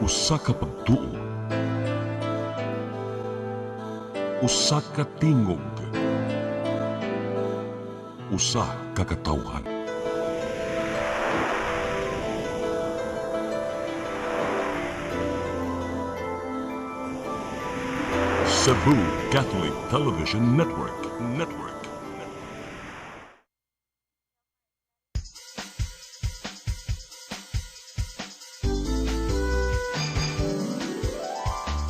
Usa ka pagtuo, usa ka tingog, usa ka katawhan. Cebu Catholic Television Network.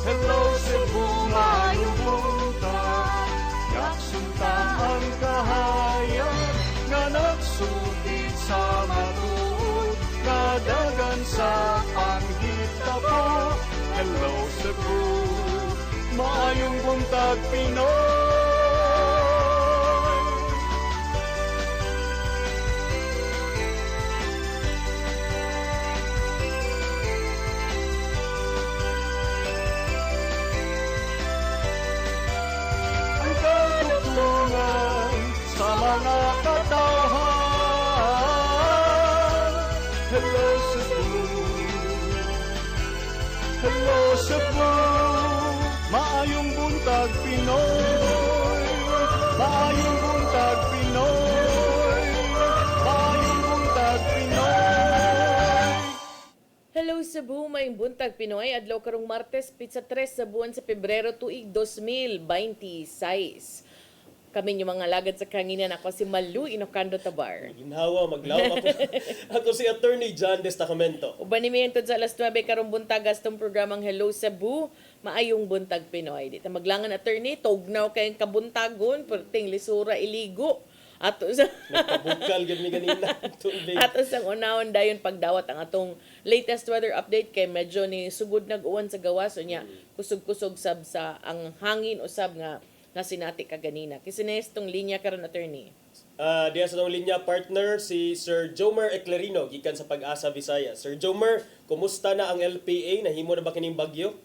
Hello Cebu, maayong buntag. Yaksunta ang kahayag nga nagsulid sa matuod, nadagan sa panghitabo. Hello Cebu, maayong buntag Pinoy. Ang katutulungan sa mga katawhan. Hello Cebu, hello Cebu, maayong buntag Pinoy, maayong buntag Pinoy, maayong buntag Pinoy. Hello Cebu, may buntag Pinoy. Adlaw karong Martes, pizza 3 sa buwan sa Pebrero tuig 2026. Kami yung mga lagad sa kanginan. Ako si Malu Inocando Tabar. Ginhawa, maglaw ako. Ako si Attorney John Destacamento. Uban ni Miyentod sa alas 9 karong buntag astong programang Hello Cebu, maayong buntag Pinoy. Dito maglangan attorney, tugnaw kayong kabuntagon, perting lisura iligo. Ato sa Nagpabukal gani ganina. Tubig. ato sang unahon dayon pagdawat ang atong latest weather update kay medyo ni sugod nag-uwan sa gawas unya kusog-kusog sab sa ang hangin usab nga sinati ka ganina. Kisines tong linya karon attorney. Diya sa tong linya partner si Sir Jomer Eclerino gikan sa Pag-asa Visayas. Sir Jomer, kumusta na ang LPA? Nahimo na ba kining bagyo?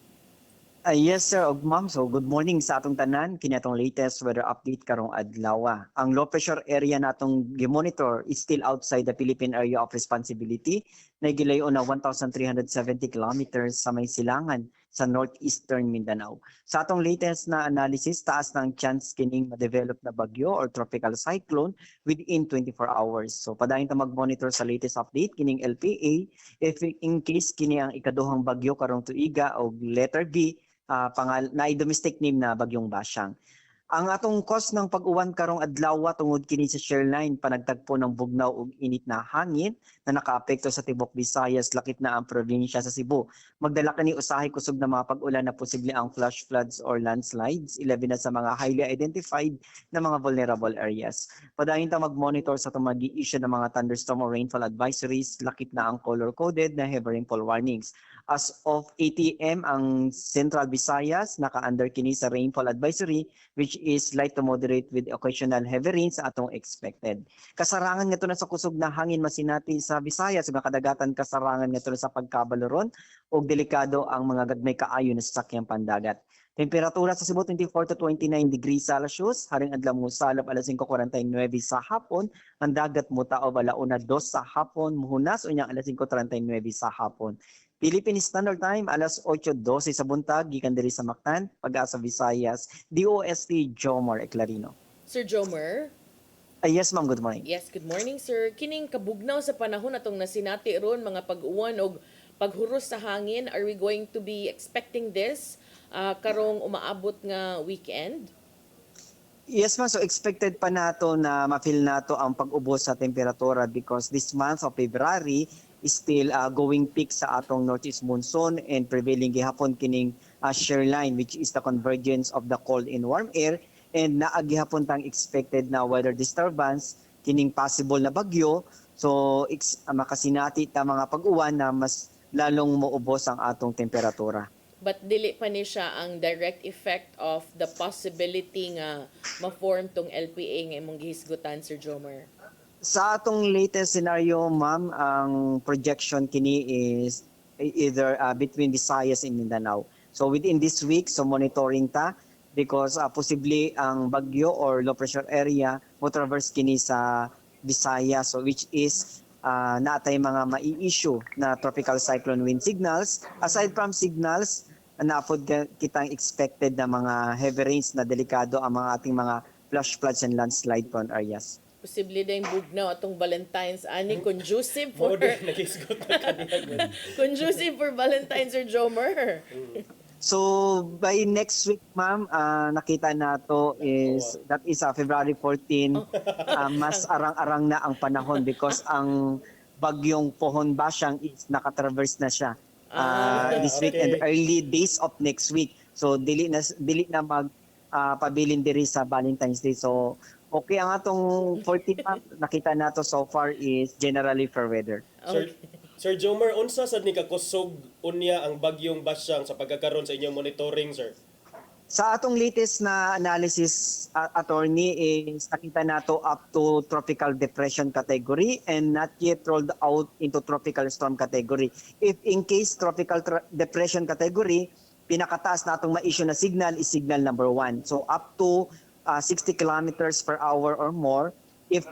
Yes sir, og ma'am. So good morning sa atong tanan. Kini atong latest weather update karong adlaw. Ang low pressure area natong gi-monitor is still outside the Philippine area of responsibility. Nagilayon na 1,370 kilometers sa may silangan sa northeastern Mindanao. Sa atong latest na analysis, taas ng chance kining ma-develop na bagyo or tropical cyclone within 24 hours. So padayon ta mag-monitor sa latest update kining LPA if in case kini ang ikaduhang bagyo karong tuiga o letter B na domestic name na Bagyong Basyang. Ang atong cause ng pag-uwan karong adlaw tungod kini sa shearline panagtagpo ng bugnaw ug init na hangin na nakaapekto sa tibok Visayas lakip na ang probinsya sa Cebu. Magdala kani usahay kusog na mga pag-ulan na posible ang flash floods or landslides, 11 na sa mga highly identified na mga vulnerable areas. Padayon ta mag-monitor sa tumagi-issue ng mga thunderstorm or rainfall advisories, lakip na ang color-coded na heavy rainfall warnings. As of 8 AM, ang Central Visayas naka-under kini sa rainfall advisory which is light to moderate with occasional heavy rains sa atong expected. Kasarangan nga na sa kusog na hangin masinati sa Visayas ug kadagatan kasarangan nga na sa pagkabaloron ug delikado ang mga gagmay kaayo na sasakyang pandagat. Temperatura sa Cebu 24 to 29 degrees Celsius, haring adlaw mo salop alas 5:49 sa hapon, ang dagat mo taob alauna 2 sa hapon, muhunas unyang alas 5:39 sa hapon. Philippine Standard Time, alas 8:12 sa buntag, gikan diri sa Mactan, Pag-asa Visayas, DOST Jomer Eclerino. Sir Jomer? Yes ma'am, good morning. Yes, good morning sir. Kining kabugnaw sa panahon atong nasinati ron mga pag-uwan og paghuros sa hangin, are we going to be expecting this karong umaabot nga weekend? Yes ma'am, so expected pa nato na ma-feel nato ang pag-ubos sa temperatura because this month of February is still going peak sa atong northeast monsoon and prevailing gihapon kining shearline which is the convergence of the cold and warm air and naagihapon tang expected na weather disturbance kining possible na bagyo. So makasinati ta mga pag-uwan na mas lalong moubos ang atong temperatura. But dili pa ni siya ang direct effect of the possibility nga ma-form tong LPA nga imong gihisgutan Sir Jomer. Sa atong latest scenario, ma'am, ang projection kini is either between Visayas and Mindanao. So within this week, so monitoring ta because possibly ang bagyo or low pressure area mo traverse kini sa Visayas, so which is naatay mga mai-issue na tropical cyclone wind signals. Aside from signals, naapod kitang expected na mga heavy rains na delikado ang mga ating mga flash floods and landslide prone areas. Posible na yung bugnaw atong Valentine's ani conducive for Mao din nagisgot na kanina. conducive for Valentine's or Jomer. So by next week, ma'am, nakita na to is that is February 14. Mas arang-arang na ang panahon because ang bagyong Pohon Basyang is nakatraverse na siya this week and okay. early days of next week. So dili na mag pabilin diri sa Valentine's Day. So okay ang atong 14, ma'am, nakita na to so far is generally fair weather. Sir Jomer, unsa sad ni kakusog unya ang bagyong Basyang sa pagkakaroon sa inyong monitoring, sir? Sa atong latest na analysis, attorney, is nakita nato up to tropical depression category and not yet rolled out into tropical storm category. If in case tropical depression category, pinakataas na atong ma-issue na signal is signal number 1. So up to 60 kilometers per hour or more. If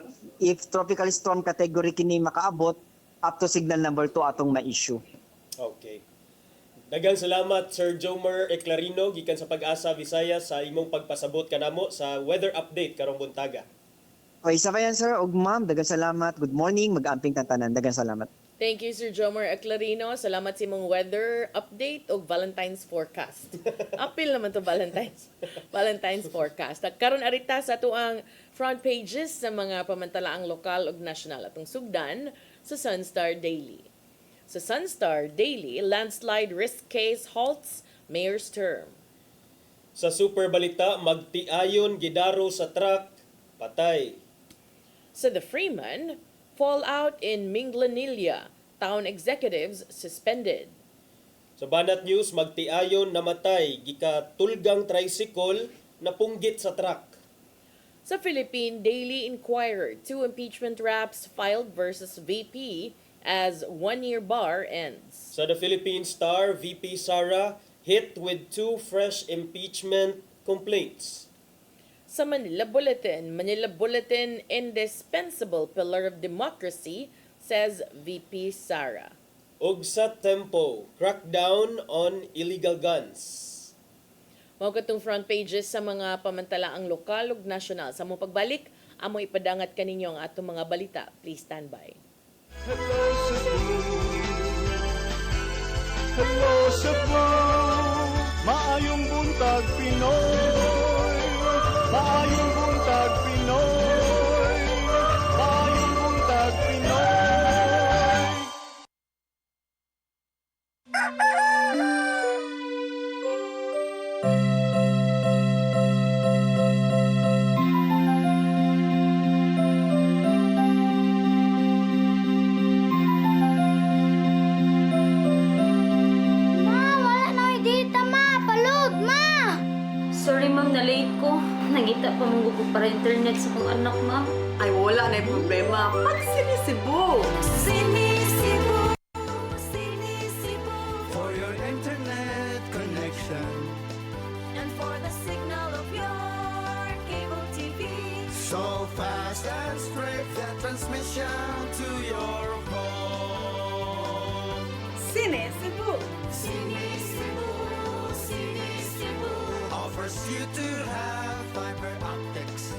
tropical storm category kini makaabot, up to signal number 2 atong ma-issue. Okay. Daghang salamat Sir Jomer Eclarino gikan sa Pag-asa Visayas sa imong pagpasabot kanamo sa weather update karong buntaga. Okay, isa pa yan, sir. Og ma'am, daghang salamat. Good morning. Mag-amping tantanan. Daghang salamat. Thank you, Sir Jomer Eclarino. Salamat sa imong weather update o Valentine's forecast. Apil naman to Valentine's forecast. Karon arita sa ato ang front pages sa mga pamantalaang lokal ug national atong sugdan sa Sunstar Daily. Sa Sunstar Daily, landslide risk case halts mayor's term. Sa Super Balita, magtiayon gidaro sa truck, patay. Sa The Freeman, fallout in Minglanilla, town executives suspended. Sa Banat News, magtiayon namatay gikatulgang tricycle na punggit sa truck. Sa Philippine Daily Inquirer, 2 impeachment raps filed versus VP as one-year bar ends. Sa The Philippine Star, VP Sara hit with 2 fresh impeachment complaints. Sa Manila Bulletin, indispensable pillar of democracy, says VP Sara. Ug sa Tempo, crackdown on illegal guns. Mao katong front pages sa mga pamantalaang lokal ug nasyonal. Sa mong pagbalik, amo ipadangat kaninyo ang atong mga balita. Please stand by. Hello Cebu, hello Cebu, maayong buntag Pinoy, maayong buntag Pinoy, maayong buntag Pinoy. Wala na dita, ma! Palud, ma! Sorry ma'am, na late ko. Nangita pa mong ko para internet sa kong anak, ma'am. Ay, wala na yung problema. Pag sinisibo. Sinisibo! For your internet connection. And for the signal of your cable TV. So fast and straight the transmission to your home. Sinisibo. Sinisibo! Sinisibo! Offers you to have fiber optics.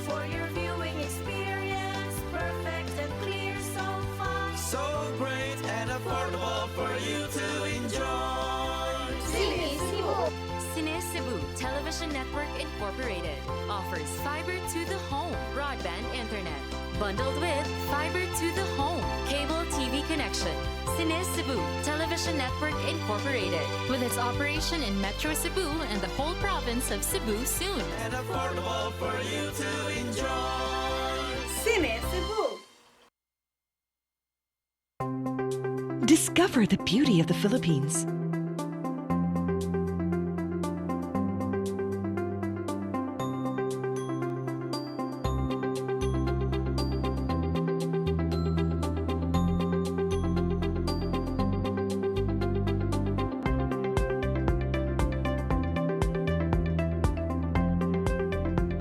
For your viewing experience, perfect and clear so far. So great and affordable for you to enjoy. Sinisibo! Cine Cebu Television Network Incorporated offers fiber to the home broadband internet bundled with fiber to the home cable TV connection. Cine Cebu Television Network Incorporated with its operation in Metro Cebu and the whole province of Cebu soon. And affordable for you to enjoy. Sinisibo. Discover the beauty of the Philippines.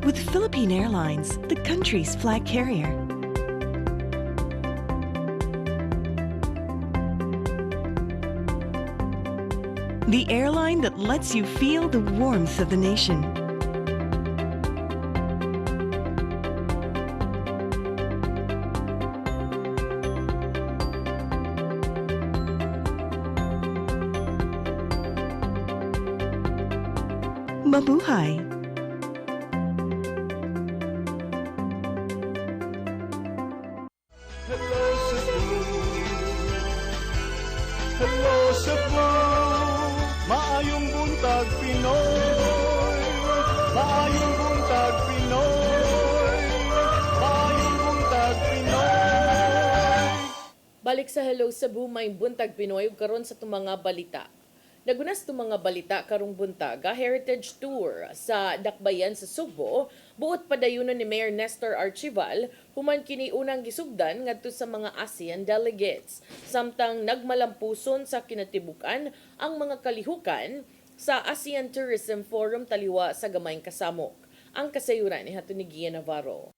With Philippine Airlines, the country's flag carrier. the airline that lets you feel the warmth of the nation. Mabuhay! Hello Cebu, hello Cebu, maayong buntag Pinoy, maayong buntag Pinoy, maayong buntag Pinoy. Balik sa Hello Cebu, may buntag Pinoy ug karon sa itong mga balita. Nagunas itong mga balita karong buntaga heritage tour sa Dakbayan sa Subo, buot padayunon ni Mayor Nestor Archival, human kini unang gisugdan ngadto sa mga ASEAN delegates. Samtang nagmalampuson sa kinatibukan ang mga kalihukan sa ASEAN Tourism Forum taliwa sa Gamayng Kasamok. Ang kasayuran ni Hatun ni Gian Navarro.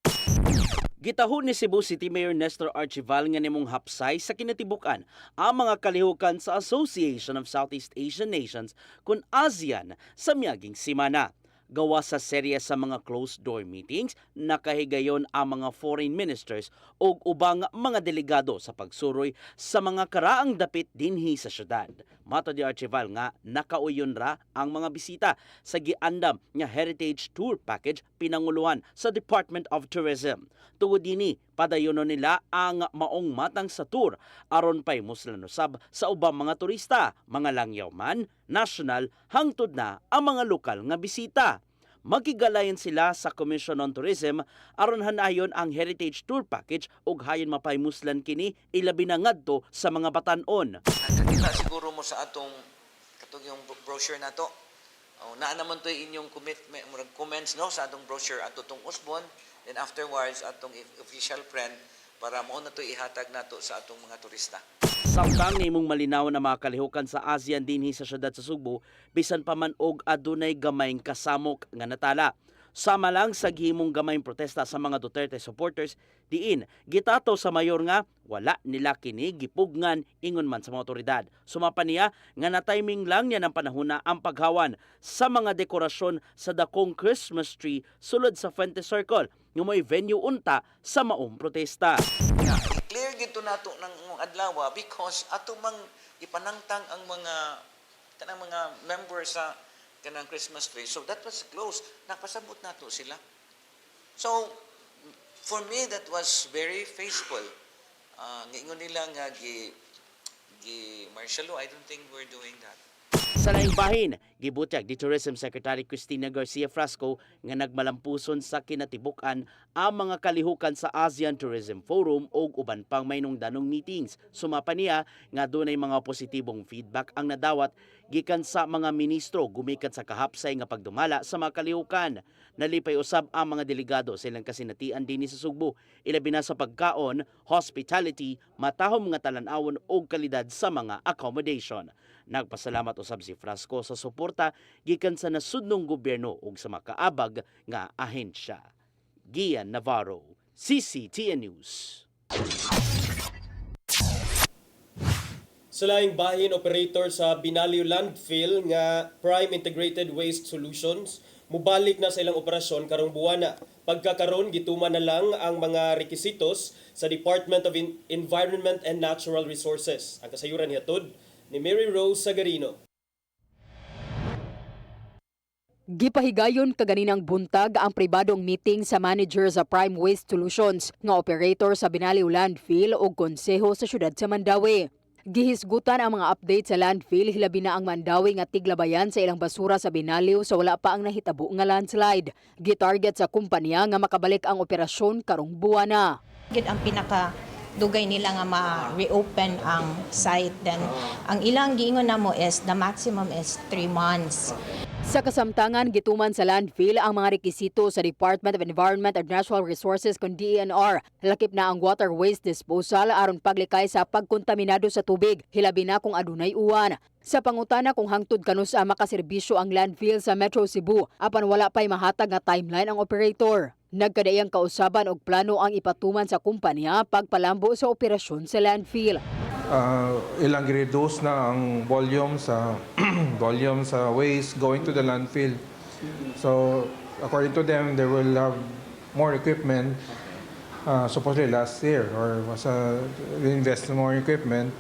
Gitahon ni Cebu City Mayor Nestor Archival nga nimong hapsay sa kinatibukan ang mga kalihukan sa Association of Southeast Asian Nations kun ASEAN sa miaging simana. Gawa sa serye sa mga closed-door meetings, nakahigayon ang mga foreign ministers o ubang mga delegado sa pagsuroy sa mga karaang dapit dinhi sa syudad. Mato di Archival nga nakauyon ra ang mga bisita sa giandam nga heritage tour package pinanguluhan sa Department of Tourism. Tungod dini, padayonon nila ang maong matang sa tour aron pay muslanusab sa ubang mga turista, mga langyaw man, national, hangtod na ang mga lokal nga bisita. Magigalayan sila sa Commission on Tourism aron hanayon ang heritage tour package ug hayon mapaymuslan kini ilabi na ngadto sa mga batan-on. Nakita siguro mo sa atong katong yung brochure nato. Naa naman to inyong comments no sa atong brochure ato tong usbon, then afterwards atong official print para mao na to ihatag nato sa atong mga turista. Samtang nimong malinaw na mga kalihukan sa ASEAN dinhi sa syudad sa Subo, bisan pa man og adunay gamayng kasamok nga natala. Sama lang sa gihimong gamayng protesta sa mga Duterte supporters, diin gitato sa mayor nga wala nila kini gipugngan ingon man sa mga otoridad. Sumapa niya nga na-timing lang niya ng panahona ang paghawan sa mga dekorasyon sa dakong Christmas tree sulod sa Fuente Circle nga may venue unta sa maong protesta. Clear gito nato ng adlaw because ato mang ipanangtang ang mga members sa kanang Christmas tree. So that was close. Napasabot nato sila. So for me that was very faithful. Ngingon nila nga gi martial law. I don't think we're doing that. Sa laing bahin, gibutyag di Tourism Secretary Cristina Garcia Frasco nga nagmalampuson sa kinatibukan ang mga kalihukan sa ASEAN Tourism Forum o uban pang maynungdanong meetings. Sumapa niya nga dunay mga positibong feedback ang nadawat gikan sa mga ministro gumikan sa kahapsay nga pagdumala sa mga kalihukan. Nalipay usab ang mga delegado silang kasinatian dinhi sa Sugbo, ilabi na sa pagkaon, hospitality, matahom nga talan-awon o kalidad sa mga accommodation. Nagpasalamat usab si Frasco sa suporta gikan sa nasudnong gobyerno ug sa makaabag nga ahensya. Gian Navarro, CCTN News. Sa laing bahin operator sa Binalio Landfill nga Prime Integrated Waste Solutions mubalik na sa ilang operasyon karong buwana. Pagkakaron gituman na lang ang mga rekisitos sa Department of Environment and Natural Resources. Ang kasayuran hiatod ni Mary Rose Sagarino. Gipahigayon kaganinang buntag ang pribadong meeting sa manager sa Prime Waste Solutions nga operator sa Binalio Landfill o konseho sa syudad sa Mandawi. Gihisgutan ang mga update sa landfill hilabi na ang Mandawi nga tiglabayan sa ilang basura sa Binalio sa wala pa ang nahitabo nga landslide. Gitarget sa kumpanya nga makabalik ang operasyon karong buwana. Ang pinaka dugay nila nga ma-reopen ang site, then ang ilang giingon namo is the maximum is 3 months. Sa kasamtangan, gituman sa landfill ang mga rekisito sa Department of Environment and Natural Resources kon DENR. Lakip na ang water waste disposal aron paglikay sa pagkontaminado sa tubig, hilabi na kung adunay uwan. Sa pangutana kung hangtod kanus makaserbisyo ang landfill sa Metro Cebu, apan wala pay mahatag nga timeline ang operator. Nagkadayang kausaban og plano ang ipatuman sa kumpanya pagpalambo sa operasyon sa landfill. ilang reduce na ang volume sa volume sa waste going to the landfill. So according to them, they will have more equipment. Supposedly last year, or was invest in more equipment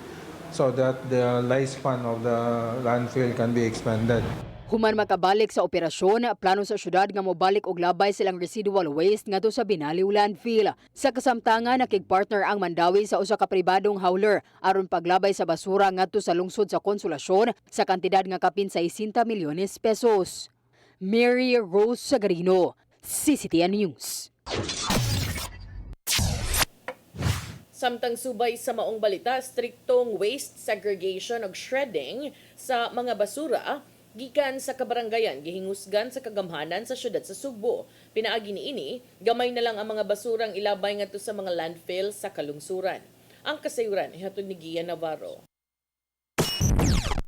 so that the lifespan of the landfill can be expanded. Human makabalik sa operasyon, plano sa syudad nga mobalik og labay silang residual waste ngadto sa Binaliw Landfill. Sa kasamtangan, nakigpartner ang Mandawi sa usa ka pribadong hauler aron paglabay sa basura ngadto sa lungsod sa Konsolasyon sa kantidad nga kapin 60 milyones pesos. Mary Rose Sagarino, CCTN News. Samtang subay sa maong balita, striktong waste segregation ug shredding sa mga basura gikan sa kabarangayan gihingusgan sa kagamhanan sa syudad sa Sugbo. Pinaagi niini, gamay na lang ang mga basurang ilabay ngadto sa mga landfill sa kalungsuran. Ang kasayuran ihatod ni Gian Navarro.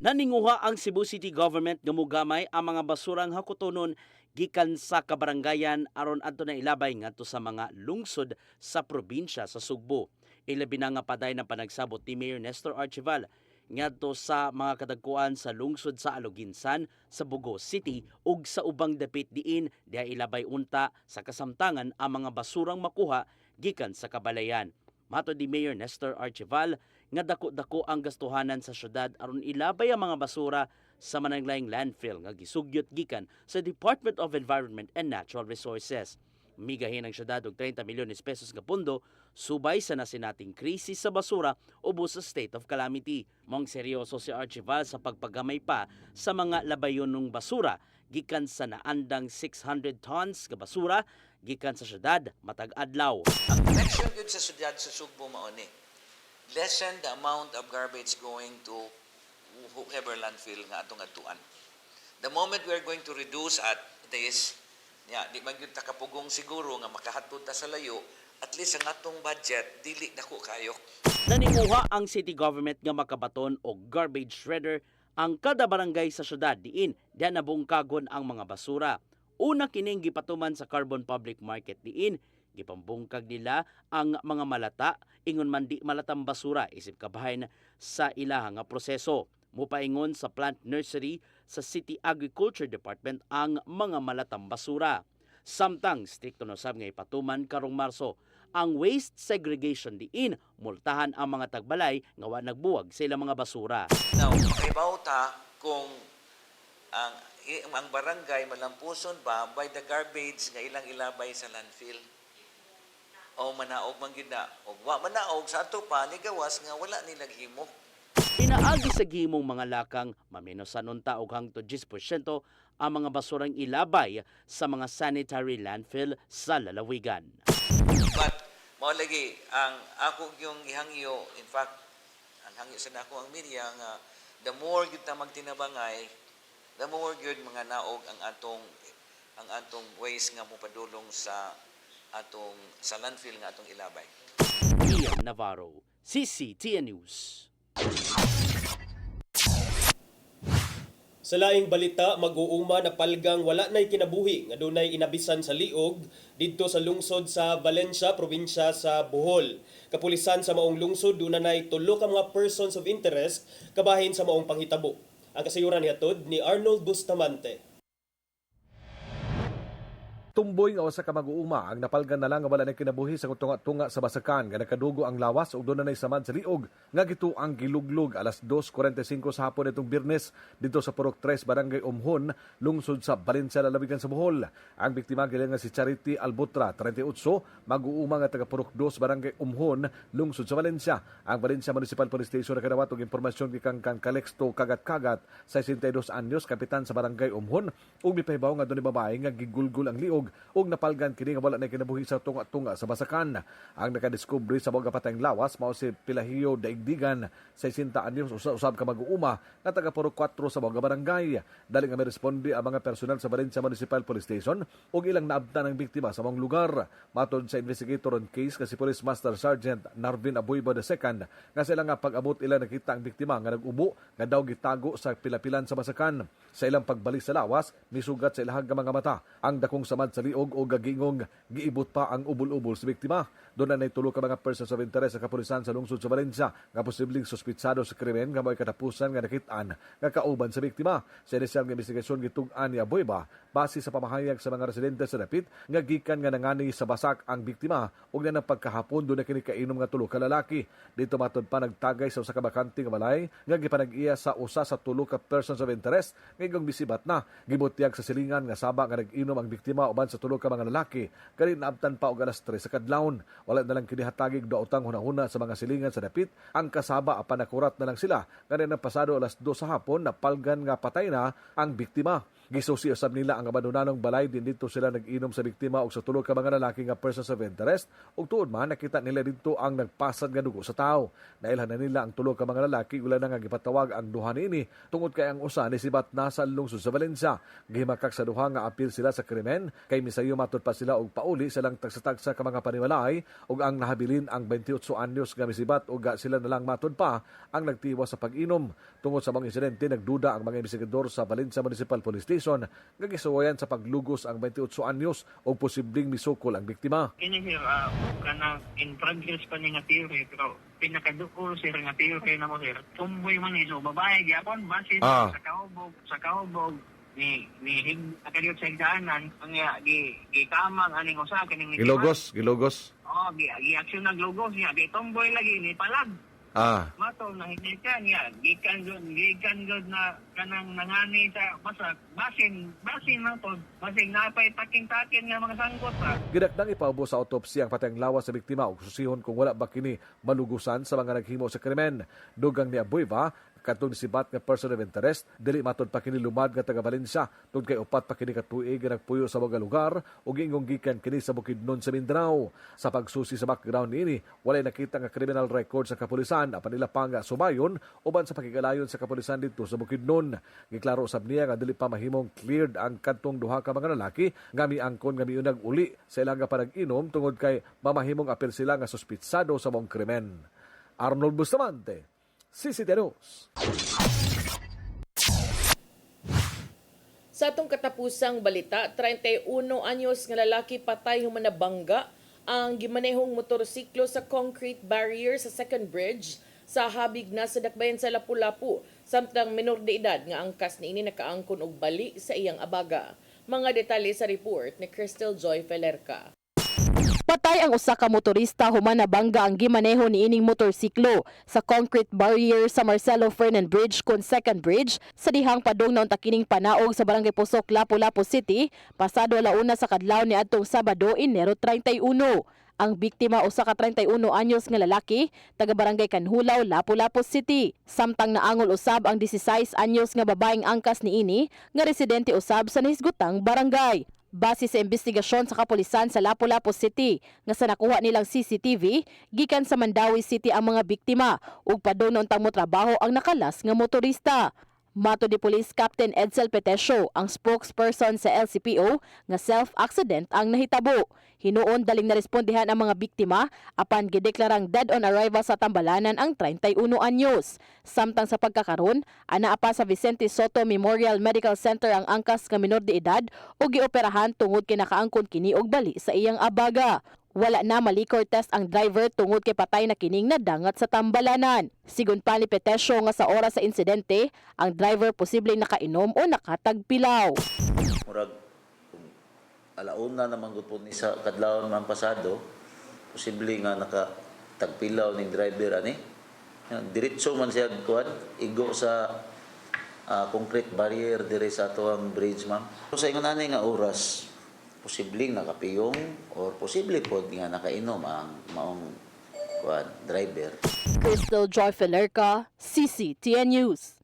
Naninguha ang Cebu City Government nga mogamay ang mga basurang hakutonon gikan sa kabarangayan aron adto na ilabay ngadto sa mga lungsod sa probinsya sa Sugbo. Ilabi na nga paday ng panagsabot ni Mayor Nestor Archival ngadto sa mga kadagkuan sa lungsod sa Aluginsan, sa Bugo City ug sa ubang dapit diin diha ilabay unta sa kasamtangan ang mga basurang makuha gikan sa kabalayan. Matod ni Mayor Nestor Archival nga dako-dako ang gastuhanan sa syudad aron ilabay ang mga basura sa mananglayng landfill nga gisugyot gikan sa Department of Environment and Natural Resources. Migahin ang syudad og 30 milyones pesos nga pondo subay sa nasinating krisis sa basura ubos sa state of calamity. Mong seryoso si Archival sa pagpagamay pa sa mga labayon ng basura gikan sa naandang 600 tons nga basura gikan sa syudad matag adlaw. Ang connection yun sa syudad sa Sugbo mao ni lessen the amount of garbage going to whoever landfill nga atong atuan. The moment we are going to reduce at this, di man gyud ta kapugong siguro nga makahatod ta sa layo, at least ang atong budget dili dako kayo. Naninguha ang city government nga makabaton og garbage shredder ang kada barangay sa syudad diin diha nabungkagon ang mga basura. Una kining gipatuman sa Carbon Public Market diin gipambungkag nila ang mga malata ingon man di malatang basura isip kabahin sa ilaha nga proseso. Mupaingon sa plant nursery sa City Agriculture Department ang mga malatang basura. Samtang strikto na sab nga ipatuman karong Marso ang waste segregation diin multahan ang mga tagbalay nga wa nagbuwag sa ilang mga basura. Now, makibaw ta kung ang barangay malampuson ba by the garbage nga ilang ilabay sa landfill. O manaog man gyud na. O wa manaog sa ato pa ni gawas nga wala nilang himo. Pinaagi sa gihimong mga lakang maminosan unta og hangtod 10% ang mga basurang ilabay sa mga sanitary landfill sa lalawigan. But mao lagi ang ako yung ihangyo, in fact ang hangyo sa nako ang media nga the more gyud ta magtinabangay, the more gyud mga naog ang atong waste nga mopadulong sa landfill nga atong ilabay. Ian Navarro, CCTN News. Sa laing balita, mag-uuma na palgang wala na'y kinabuhi nga dunay inabisan sa liog didto sa lungsod sa Valencia, probinsya sa Bohol. Kapulisan sa maong lungsod duna na'y 3 ka mga persons of interest kabahin sa maong panghitabo. Ang kasayuran nihatod ni Arnold Bustamante. Tumboy nga usa ka mag-uuma ang napalgan na lang nga wala na kinabuhi sa tunga-tunga sa Basakan nga nakadugo ang lawas ug doon na samad sa liog nga gitu ang giluglog alas 2:45 sa hapon itong Biyernes dito sa Purok 3 Barangay Umhon, lungsod sa Valencia, lalawigan sa Bohol. Ang biktima nga si Charity Albutra, 38, mag-uuma nga taga Purok 2 Barangay Umhon, lungsod sa Valencia. Ang Valencia Municipal Police Station nakadawat og impormasyon gikan kang Calexto Kagat-Kagat, 62 anyos, kapitan sa Barangay Umhon, ug mipahibaw nga doon babae nga gigulgul ang liog ug napalgan kini nga wala na kinabuhi sa tunga-tunga sa Basakan. Ang nakadiskubre sa mga patayng lawas mao si Pilahio Daigdigan, 60 anyos, usab ka mag-uuma nga taga Purok 4 sa mga barangay. Dali nga meresponde ang mga personal sa Valencia Municipal Police Station ug ilang naabtan ang biktima sa mga lugar. Matod sa investigator on case kasi Police Master Sergeant Narvin Abuybo II nga sila nga pag-abot ila nakita ang biktima nga nag-ubo nga daw gitago sa pilapilan sa Basakan. Sa ilang pagbalik sa lawas, misugat sa ilahag nga mga mata ang dakong samad samad sa liog o gagingong giibot pa ang ubol-ubol sa biktima. Doon na tulo ka mga persons of interest sa kapulisan sa lungsod sa Valencia nga posibleng suspitsado sa krimen nga may katapusan nga nakitaan nga kauban sa biktima. Sa inisyal nga investigasyon gitug-an ni Abueva base sa pamahayag sa mga residente sa dapit nga gikan nga nangani sa basak ang biktima ug na pagkahapon doon na kini kainom nga tulo ka lalaki. Dito matod pa nagtagay sa usa ka bakante nga balay nga gipanag-iya sa usa sa tulo ka persons of interest nga igong bisibat na gibutyag sa silingan nga saba nga nag-inom ang biktima uban sa tulo ka mga lalaki kani naabtan pa og alas 3 sa kadlawon. Wala na lang kinihatagig daotang hunahuna sa mga silingan sa dapit ang kasaba apan nakurat na lang sila kani na pasado alas 2 sa hapon napalgan nga patay na ang biktima. Gisusi usab nila ang abandonadong balay din dito sila nag-inom sa biktima ug sa tulo ka mga lalaki nga persons of interest ug tuod man nakita nila dito ang nagpasad nga dugo sa tao. Nailhan na nila ang tulo ka mga lalaki ula na nga gipatawag ang duha niini tungod kay ang usa ni sibat na sa lungsod sa Valencia. Gihimakak sa duha nga apil sila sa krimen kay misayo matud pa sila og pauli silang tagsa-tagsa ka mga panimalay ug ang nahabilin ang 28 anyos nga misibat ug sila na lang matud pa ang nagtiwas sa pag-inom. Tungod sa mga insidente nagduda ang mga investigador sa Valencia Municipal Police Station nga gisuwayan sa paglugos ang 28 anyos o posibleng misukol ang biktima. Kini sir, kanang in progress pa ni nga theory, pero pinakadukol sir nga theory na mo sir. Tumboy man iso, babae, gyapon, basin sa kahubog, ni hig akadiyot sa higdaanan, ang gikamang aning usa, kaning Gilogos. gi-action na glogos niya, di tomboy lagi, ni palag. Mato na hindi ka niya, gikan god na kanang nangani sa basak, basin na to, basin napay taking-taking nga mga sangkot ha. Ginakdang ipaubo sa autopsy ang patayang lawas sa biktima ug susihon kung wala ba kini malugusan sa mga naghimo sa krimen. Dugang ni Abueva, katong sibat nga person of interest, dili matod pa kini lumad nga taga Valencia tungod kay upat pa kini ka tuig nga nagpuyo sa mga lugar ug ingong gikan kini sa Bukidnon sa Mindanao. Sa pagsusi sa background niini, walay nakita nga criminal record sa kapulisan apan nila pa nga sumayon uban sa pakigalayon sa kapulisan dito sa Bukidnon. Giklaro usab niya nga dili pa mahimong cleared ang kadtong duha ka mga lalaki nga miangkon nga miunag uli sa ilang nga panag-inom tungod kay mamahimong apel sila nga suspitsado sa mong krimen. Arnold Bustamante, CCTV News. Sa atong katapusang balita, 31 anyos nga lalaki patay human nabangga ang gimanehong motorsiklo sa concrete barrier sa second bridge sa habig na sa dakbayan sa Lapu-Lapu, samtang minor de edad nga angkas niini nakaangkon og bali sa iyang abaga. Mga detalye sa report ni Crystal Joy Felerca. Patay ang usa ka motorista human nabangga ang gimaneho niining motorsiklo sa concrete barrier sa Marcelo Fernan Bridge kon second bridge sa dihang padong naunta kining panaog sa Barangay Pusok, Lapu-Lapu City pasado alauna sa kadlaw ni adtong Sabado, Enero 31. Ang biktima usa ka 31 anyos nga lalaki taga Barangay Kanhulaw, Lapu-Lapu City. Samtang naangol usab ang 16 anyos nga babaeng angkas niini nga residente usab sa nahisgotang barangay. Base sa investigasyon sa kapulisan sa Lapu-Lapu City nga sa nakuha nilang CCTV, gikan sa Mandawi City ang mga biktima ug padong nauntang motrabaho ang nakalas nga motorista. Mato di Police Captain Edsel Petesio, ang spokesperson sa LCPO, nga self-accident ang nahitabo. Hinuon daling narespondihan ang mga biktima apan gideklarang dead on arrival sa Tambalanan ang 31 anyos. Samtang sa pagkakaron, anaa pa sa Vicente Soto Memorial Medical Center ang angkas nga minor de edad o gioperahan tungod kay nakaangkon kini og bali sa iyang abaga. Wala na malikor test ang driver tungod kay patay na kining nadangat sa Tambalanan. Sigon pa ni Petesio nga sa oras sa insidente, ang driver posibleng nakainom o nakatagpilaw. Murag alauna naman gud po ni sa kadlawon man pasado, posible nga nakatagpilaw ning driver ani. Diretso man siya kuan igo sa concrete barrier dire sa atuang bridge ma'am. So sa ingon ani nga oras posibleng nakapiyong or posible po nga nakainom ang maong driver. Crystal Joy Felerca, CCTN News.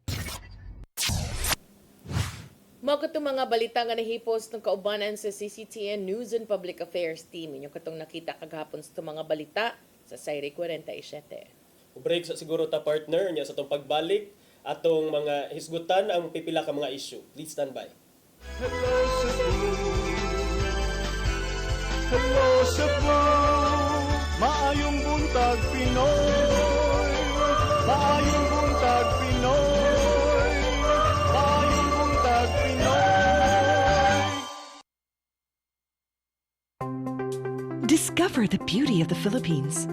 Mao katong mga balita nga nahipos ng kaubanan sa CCTN News and Public Affairs Team. Inyo katong nakita kagahapon sa mga balita sa Sayre 47. Break sa siguro ta partner niya sa itong pagbalik atong mga hisgutan ang pipila ka mga issue. Please stand by. Hello Cebu, maayong buntag Pinoy, maayong buntag Pinoy, maayong buntag Pinoy. Discover the beauty of the Philippines.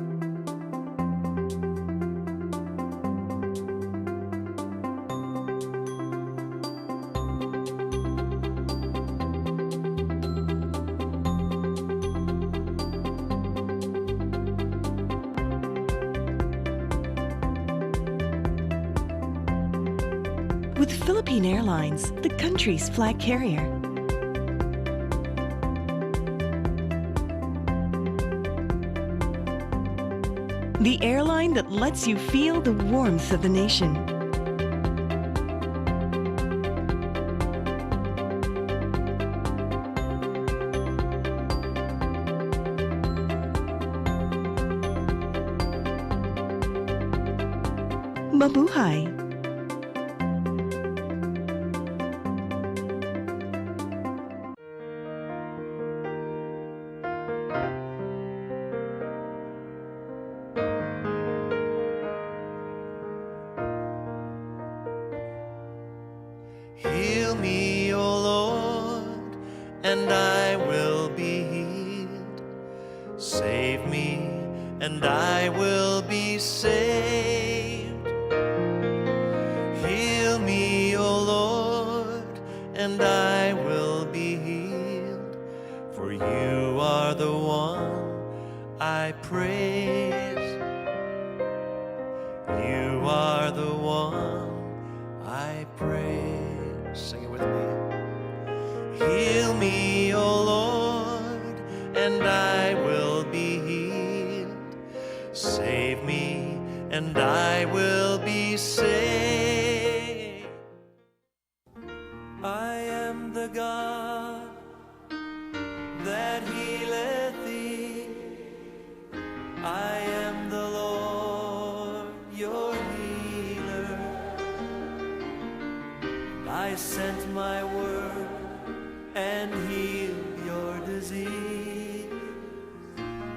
With Philippine Airlines, the country's flag carrier. The airline that lets you feel the warmth of the nation. Mabuhay! Heal me, O Lord, and I will be healed. Save me, and I will be saved. Heal me, O Lord, and I will be healed. For you are the one I praise. You are the one I praise. Sing it with me. Heal me, O Lord, and I will be healed. Save me, and I will be saved. I am the God that healeth thee. I am the Lord, your healer. I sent my word and healed your disease.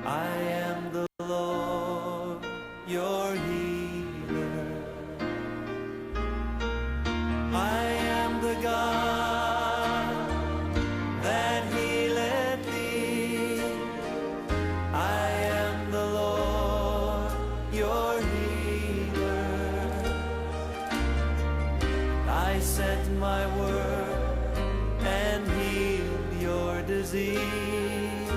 I am the Lord, your healer. I am the God that healeth thee. I am the Lord, your healer. I sent my word and healed your disease.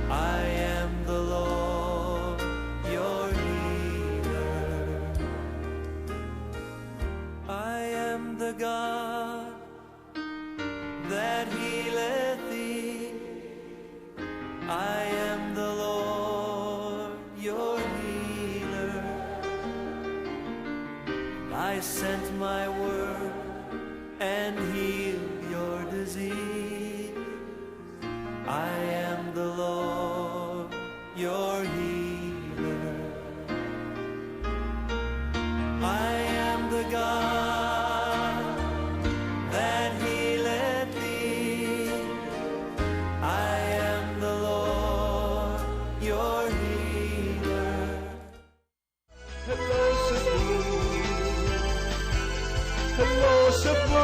I am the Lord, your healer. I am the God that healeth thee. I am the Lord, your healer. I sent my word and healed your disease. I am the Lord, your healer. I am the God that healeth thee. I am the Lord, your healer. Hello, Cebu. Hello, Cebu.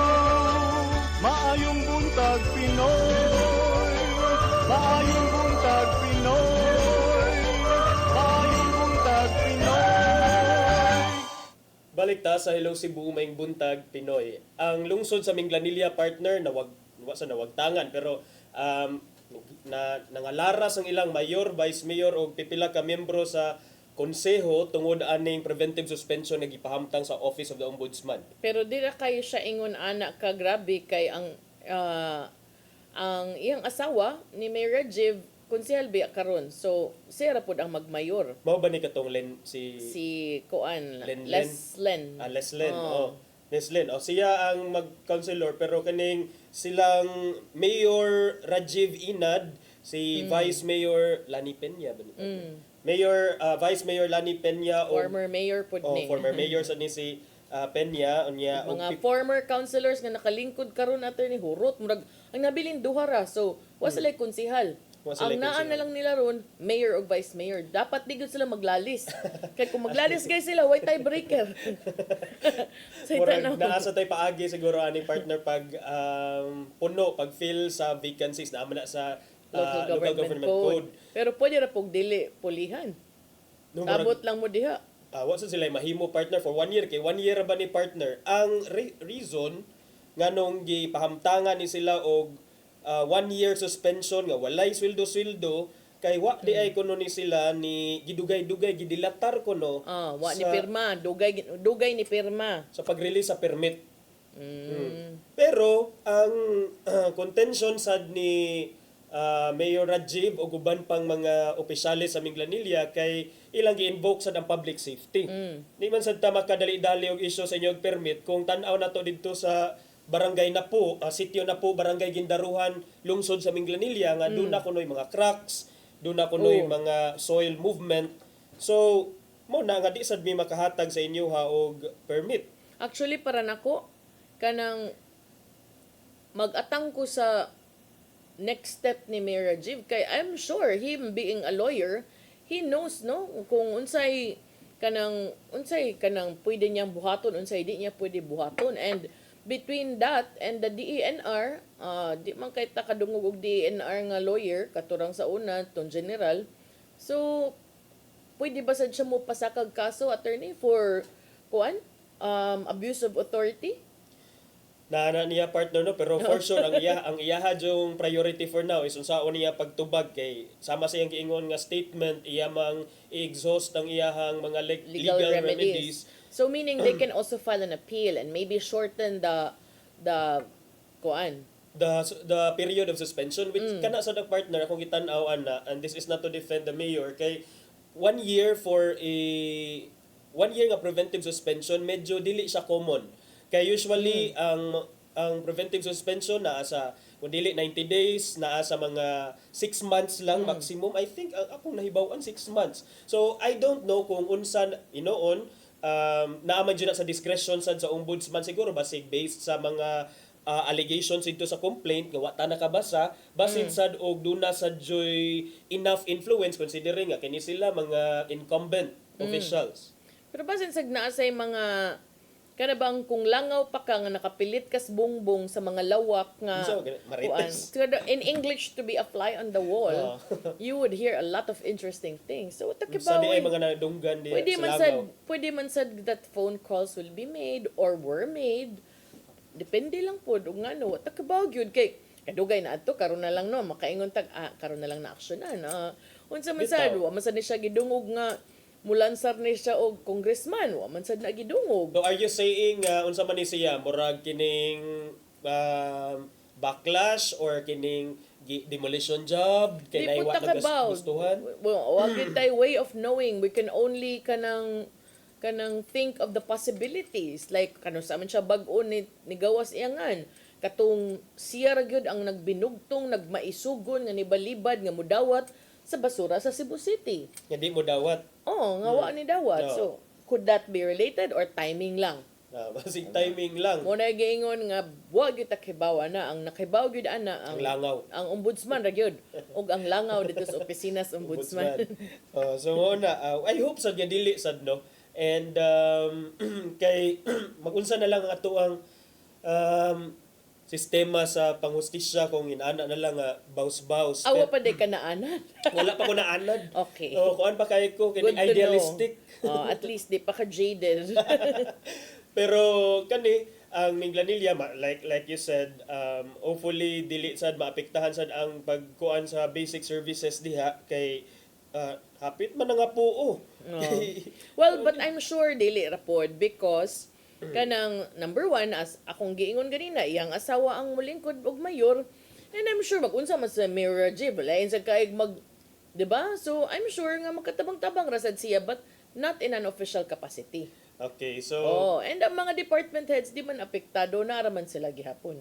Maayong buntag, Pinoy. Maayong buntag, Pinoy. Maayong buntag, Pinoy. Balik ta sa Hello Cebu, maing buntag Pinoy. Ang lungsod sa Minglanilla, partner, nawagtangan pero nangalaras ang ilang mayor, vice mayor o pipila ka miyembro sa konseho tungod aning preventive suspension nga gipahamtang sa Office of the Ombudsman. Pero dira kayo siya ingon ana ka grabe kay ang iyang asawa ni Mayor Rajiv konsehal biya karon. So siya ra pud ang magmayor. Mao ba ni katong Si Kuan Len. Leslen. Leslen. Leslen. Siya ang mag-councilor pero kaning silang Mayor Rajiv Inad, si Vice Mayor Lani Peña ba ni? Vice Mayor Lani Peña former mayor pud ni. Former mayor sa ni si Peña unya mga former councilors nga nakalingkod karon attorney hurot murag ang nabilin duha ra. So wa sila konsehal. Ang naan na lang nila ron, mayor o vice mayor. Dapat di gud sila maglalis. Kaya kung maglalis guys sila, why tiebreaker? Naasa tayo paagi siguro aning partner pag puno, pag fill sa vacancies na amana sa local government code. Pero pwede ra pog dili pulihan. No, Tabot lang mo diha. Wa sa sila mahimo partner for 1 year kay 1 year ba ni partner ang reason nganong gipahamtangan ni sila og 1 year suspension nga walay sweldo kay wa di ay kuno ni sila ni gidugay-dugay gidilatar kuno Wa ni pirma, dugay ni pirma sa pag-release sa permit. Pero ang contention sad ni Mayor Rajiv o guban pang mga opisyalis sa Minglanilla kay ilang gi-invoke sad ang public safety. Di man sad ta makadali-dali og issue sa inyong permit kung tan-aw nato didto sa barangay na po, sitio na po, barangay Gindaruhan, lungsod sa Minglanilla nga doon na kunoy mga cracks, doon na kunoy mga soil movement. So mo na nga di sad mi makahatag sa inyo ha og permit. Actually para nako kanang mag-atang ko sa next step ni Mayor Rajiv kay I'm sure him being a lawyer, he knows no kung unsay kanang pwede niyang buhaton, unsay di niya pwede buhaton, and between that and the DENR, di man kay takadungog og DENR nga lawyer katurang sa una tong general. So pwede ba sad siya mo pasakag kaso attorney for abuse of authority? Na niya partner no, pero for sure ang iyaha yung priority for now is unsaon niya pagtubag kay sama sa iyang giingon nga statement iya mang i-exhaust ang iyahang mga legal remedies. So meaning they can also file an appeal and maybe shorten the period of suspension which kana sa partner akong gitan-aw ana, and this is not to defend the mayor kay 1 year nga preventive suspension medyo dili siya common. Kaya usually ang preventive suspension naa sa kung dili 90 days, naa sa mga 6 months lang maximum. I think akong nahibaw-an 6 months. So I don't know kung unsa inoon naa man jud na sa discretion sad sa ombudsman siguro basig based sa mga allegations dito sa complaint nga wa ta nakabasa basin sad og duna sad joy enough influence considering nga kini sila mga incumbent officials. Pero basin sad naa say mga kana bang kung langaw pa ka nga nakapilit kas bongbong sa mga lawak nga marites. In English to be a fly on the wall, you would hear a lot of interesting things. So sa di ay mga nadunggan di pwede man sad that phone calls will be made or were made. Depende lang po nga no. Takabaw gyud kay kadugay na adto karon na lang no makaingon tag karon na lang na aksyonan. Unsa man sad wa man sad ni siya gidungog nga mulansar ni siya og congressman, wa man sad na gidungog. So are you saying unsa man ni siya murag kining backlash or kining demolition job kay nay wa gustuhan? Wa gyud tay way of knowing. We can only kanang think of the possibilities, like kano sa man siya bag-o ni gawas iyangan katong siya ra gyud ang nagbinugtong nagmaisugon nga nibalibad nga mudawat sa basura sa Cebu City. Nga di mo dawat. Nga wa ni dawat. So, could that be related or timing lang? Basig timing lang. Muna giingon nga wa gyud takibaw ana ang nakibaw gyud ana ang langaw. Ang ombudsman ra gyud ug ang langaw dito sa opisina sa ombudsman. So una I hope sad nga dili sad no. And kay magunsa na lang ang ato ang sistema sa panghustisya kung inaana na lang baus-baus. Awa pa day ka naanad. Wala pa ko naanad. Okay. Kuan pa kay ko kini idealistic. At least di pa ka jaded. Pero kani ang Minglanilla like you said, hopefully dili sad maapektahan sad ang pagkuan sa basic services diha kay hapit man nga po. Well, but I'm sure dili rapod because kanang number one, as akong giingon ganina, iyang asawa ang mulingkod og mayor, and I'm sure magunsa man sa Mayor Rajiv, lain sa kaig diba? So I'm sure nga magkatabang-tabang rasad siya, but not in an official capacity. Okay, so and ang mga department heads di man apektado, naraman sila gihapon.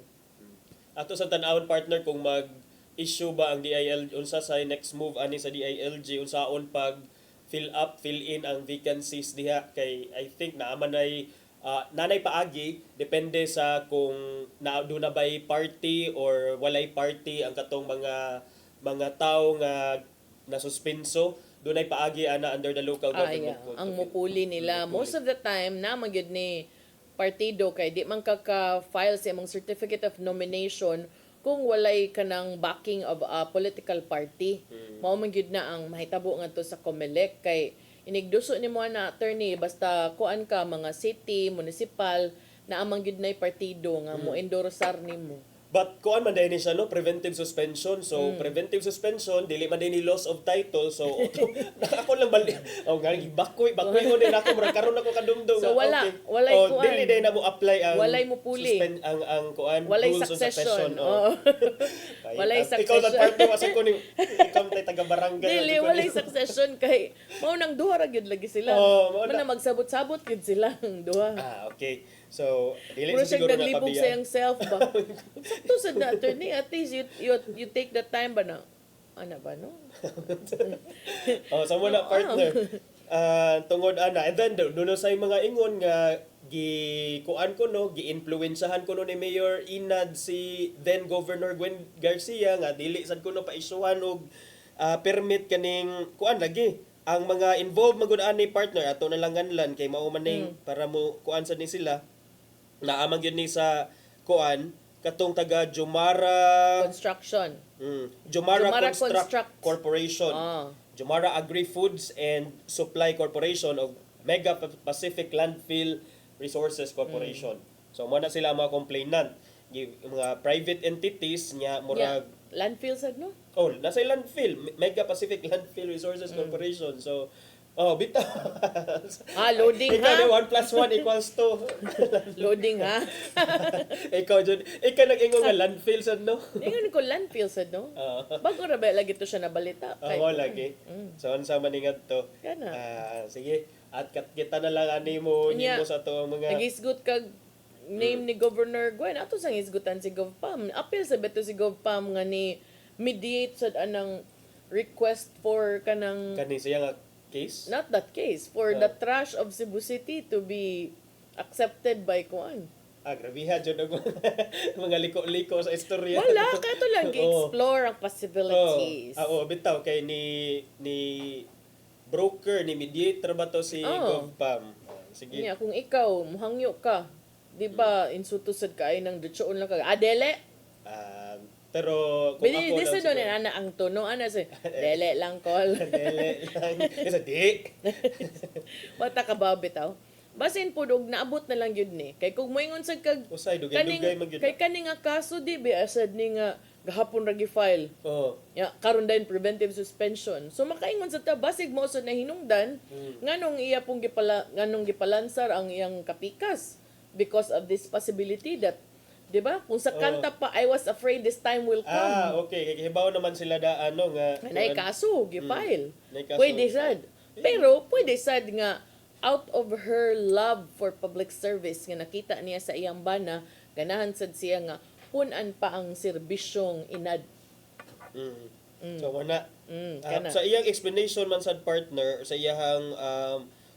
Ato sa tan-awon partner kung mag-issue ba ang DILG unsa sa next move ani sa DILG unsaon pag fill in ang vacancies diha kay I think naaman ay nanay paagi depende sa kung doon na ba'y party or walay party ang katong mga tao nga nasuspenso doon ay paagi ana under the local government code. Ang mupuli nila most of the time na magyud ni partido kay di man ka-file sa imong certificate of nomination kung walay kanang backing of a political party. Mao man gyud na ang mahitabo ngadto sa COMELEC kay inigduso nimo na attorney basta kuan ka mga city, municipal na amang gyud nay partido nga mo endorsar nimo. But kuan man din siya no, preventive suspension. So preventive suspension dili man din ni loss of title. So ako lang bali. Oh, nga bakoy ko din ako mura karon ako kadumdum. So wala okay. walay kuan. Dili din na mo apply ang walay mo puli. ang kuan Walay rules of succession. succession. Oh. Walay Ikaw succession. sa part mo asa ko ni ikaw tay taga barangay. Dili walay succession kay mao nang duha ra gyud lagi sila. Oh, Man na magsabot-sabot gyud sila ang duha. Okay. So, dili Puro siguro siya naglibog napabiyan. sa iyang self ba? Sakto sa na attorney, at least you take the time ba na, ano ba, no? Sa muna partner. Tungod ana. And then, doon sa mga ingon nga, kuan ko no, gi-influensyahan ko no ni Mayor Inad si then Governor Gwen Garcia nga, dili sad ko no paisuhan og permit kaning, kuan lagi, ang mga involved magud ani partner ato na lang ganlan kay mao maning para mo kuan sad ni sila naamang yun ni sa kuan katong taga Jumara Construction. Jumara Construct Corporation. Jumara Agri-Foods and Supply Corporation of Mega Pacific Landfill Resources Corporation. So mo na sila mga complainant. Mga private entities nya murag landfill sad no? Oh, nasa landfill, Mega Pacific Landfill Resources Corporation. So, bitaw. Loading ha? Ikaw 1 plus 1 equals 2. Loading ha? Ikaw dyan, ikaw nag-ingo nga landfill sad no? Ingon ko landfill sad no? Bago ra ba lagi to siya nabalita? Oo, lagi. So, unsa man ingat to? Kana. Sige, at kita na lang ani mo nimo sa to mga nagisgot kag name ni Governor Gwen. Ato sang isgutan si GovPam. Apil sa beto si GovPam nga ni mediate sad anang request for kanang kani siya nga case? Not that case. For the trash of Cebu City to be accepted by kuan. Grabihan dyan ang mga liko-liko sa istorya. Wala, kato lang explore ang possibilities. Bitaw kay ni broker ni mediator ba to si GovPam. Sige. Kung ikaw muhangyo ka, di ba insutusad ka ay nang dutsoon lang ka. Dele. Pero kung Bili, ako dito lang doon ana ang tono ana si dele lang call. Dele lang. Isa di. Bata ka ba bitaw? Basin po og naabot na lang yun ni. Kay kung moingon sa kag usay dugay-dugay magyud. Kay kani nga kaso di ba asad ni nga gahapon ra gi-file. Ya karon din preventive suspension. So makaingon sa ta basig mo sa nahinungdan nganong iya pong gipalansar ang iyang kapikas because of this possibility that di ba? Kung sa kanta pa, I was afraid this time will come. Okay. Hibaw naman sila nga nay kaso, gi-file. Pwede sad. Pero, pwede sad nga, out of her love for public service, nga nakita niya sa iyang bana, ganahan sad siya nga, punan pa ang serbisyong inad. So, wala. Sa iyang explanation man sad partner, sa iyang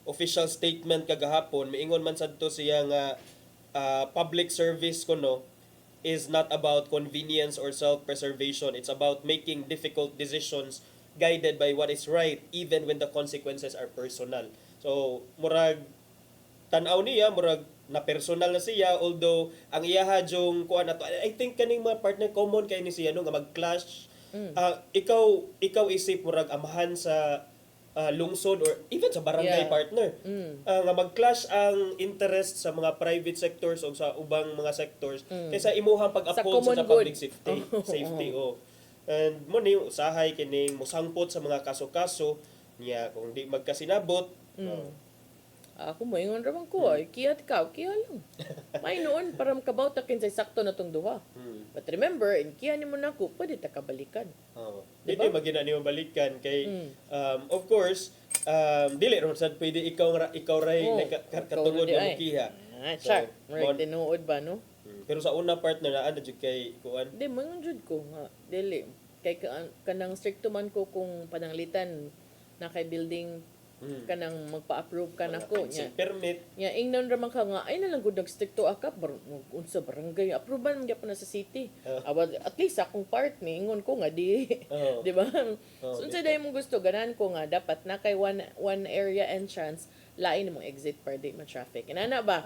official statement kagahapon, miingon man sad to siya nga, public service kuno is not about convenience or self-preservation. It's about making difficult decisions guided by what is right even when the consequences are personal. So, murag tan-aw niya, murag na personal na siya, although ang iyaha jung kuan ato, I think kaning mga partner common kay ni siya no nga mag-clash. Ikaw isip murag amahan sa lungsod or even sa barangay partner. Nga mag-clash ang interest sa mga private sectors o sa ubang mga sectors kaysa imuhang pag-uphold sa public safety. And mo ni usahay kining musangpot sa mga kaso-kaso niya kung di magkasinabot. Ako mo ingon ra man ko ay kiya lang. May noon para makabaw ta kinsay sakto na tong duha. But remember, in kiya nimo nako pwede ta kabalikan. Diba? Hindi magina nimo balikan kay of course dili ron sad pwede ikaw ray katungod nga mukiha. Char, tinuod ba no? Pero sa una partner na ano jud kay kuan. Di mo jud ko nga dili kay kanang stricto man ko kung pananglitan na kay building kanang magpa-approve ka nako nya permit nya ingnon ra man ka nga ay na lang gud nag-stricto aka unsa barangay approval man gyapon na sa city at least akong part ni ingon ko nga di di ba so unsa day mo gusto ganan ko nga dapat na kay one area entrance lain mong exit para di ma-traffic. Inana ba?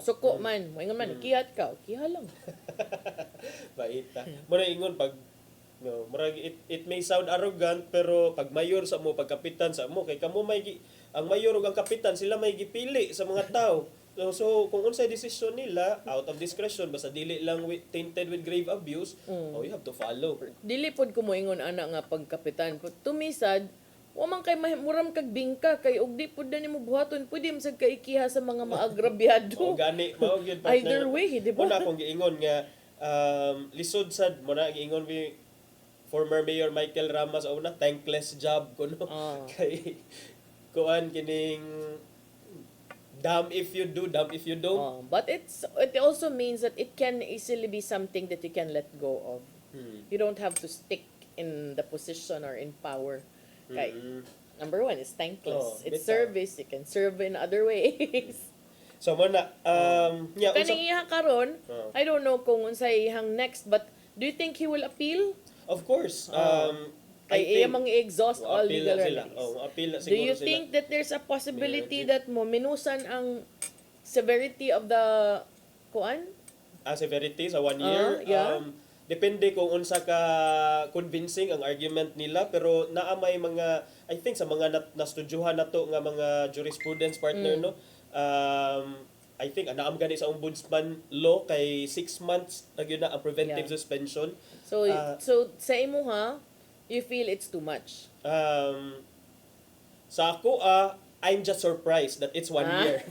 Suko man, mo ingon man, kihat ka, kiha lang. Baita. Muna ingon pag no, murag it may sound arrogant pero pag mayor sa mo, pag kapitan sa mo kay kamo ang mayor ug ang kapitan sila may gipili sa mga tao. So kung unsay desisyon nila out of discretion basta dili lang tainted with grave abuse, you have to follow. Dili pod ko moingon ana nga pagkapitan. Tumisad, wa man kay muram kag bingka kay ug di pod na nimo buhaton pwede masag kay ikiha sa mga maagrabyado. Gani mao gyud partner. Either way, di ba? Muna akong giingon nga lisod sad mo na giingon mi former Mayor Michael Ramos una thankless job kuno kay kuan kining damn if you do, damn if you don't. But it also means that it can easily be something that you can let go of. You don't have to stick in the position or in power. Kay, number one, it's thankless. It's service. You can serve in other ways. So muna, Kaning iha karon, I don't know kung unsay ihang next, but do you think he will appeal? Of course. Kay iya mang i-exhaust all legal remedies. Appeal na Do siguro you sila. think that there's a possibility that mo minusan ang severity of the kuan? Severity sa 1 year? Yeah. Depende kung unsa ka convincing ang argument nila pero naa may mga I think sa mga nastudyuhan nato nga mga jurisprudence partner no. I think naam gani sa ombudsman law kay 6 months na gyud na ang preventive suspension. So so sa imo ha, you feel it's too much? Sa ako, I'm just surprised that it's 1 year.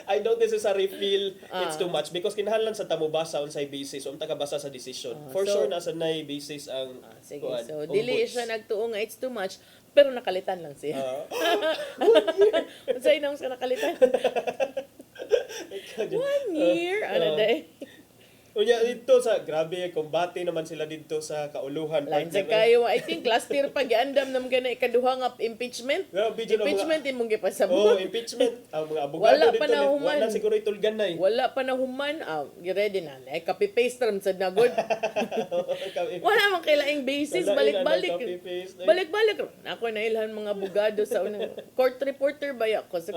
I don't necessarily feel it's too much because kinahanglan sa tamubasa unsay basis unta ka basa sa decision. For sure nasa nay basis ang sige. kuan, So dili siya nagtuo nga it's too much pero nakalitan lang siya. 1 year. Unsay nang sa nakalitan? 1 year. Ano day? Unya dito sa grabe kumbati naman sila dito sa kauluhan. Lain sa kayo, I think last year pag giandam nam gana ikaduha nga impeachment. Impeachment imong gipasabot. Impeachment. Ang mga abogado dito wala siguro itulganay. Wala pa na human. Ready na. Copy paste ram sad nagod. Wala man kailaing basis balik-balik. Balik-balik. Ako na ilhan mga abogado sa unang court reporter ba ako sa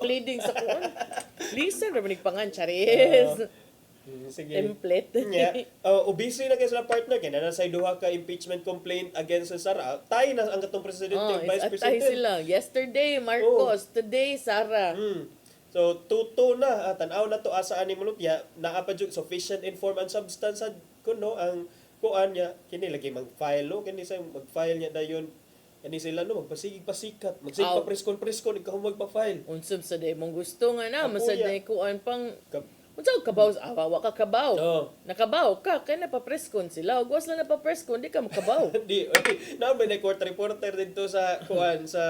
pleading sa kuan. Lisa ra manig pangan charis. Sige. Template. Busy na kayo sila partner kaya na duha ka impeachment complaint against sa Sara. Tay na ang katong presidente ug vice president. Tay sila. Yesterday Marcos, today Sara. So tuto na tan-aw na to asa ani mulupya naa pa jud sufficient inform and substance kuno ang kuan niya kini lagi mag-file kini sa mag-file niya dayon. Kani sila no magpasigig-pasikat, magsig pa press-con ikaw magpa-file. Unsum sa day mong gusto nga na masad na kuan pang unsa kabaw wa ka kabaw. Nakabaw ka kay na pa-press-con sila. Ug was lang na pa-press-con di ka makabaw. Di na ba na court reporter dito sa kuan sa